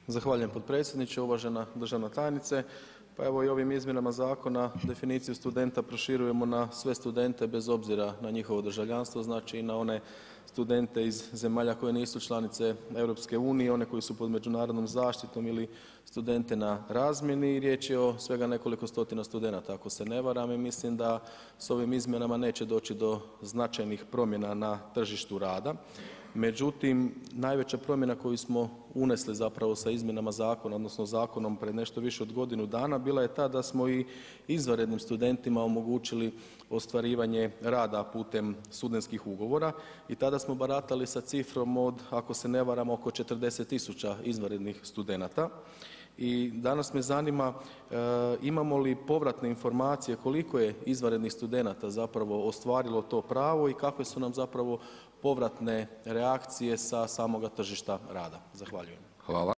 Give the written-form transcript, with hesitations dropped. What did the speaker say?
Zahvaljujem potpredsjedniče, uvažena državna tajnice. Pa evo i ovim izmjenama zakona definiciju studenta proširujemo na sve studente bez obzira na njihovo državljanstvo, znači i na one studente iz zemalja koje nisu članice EU, one koji su pod međunarodnom zaštitom ili studente na razmjeni i riječ je o svega nekoliko stotina studenata ako se ne varam i mislim da s ovim izmjenama neće doći do značajnih promjena na tržištu rada. Međutim, najveća promjena koju smo unesli zapravo sa izmjenama zakona odnosno zakonom pred nešto više od godinu dana bila je ta da smo i izvanrednim studentima omogućili ostvarivanje rada putem studentskih ugovora i tada smo baratali sa cifrom od, ako se ne varam, oko 40.000 izvanrednih studenata. I danas me zanima imamo li povratne informacije koliko je izvanrednih studenata zapravo ostvarilo to pravo i kakve su nam zapravo povratne reakcije sa samoga tržišta rada. Zahvaljujem. Hvala.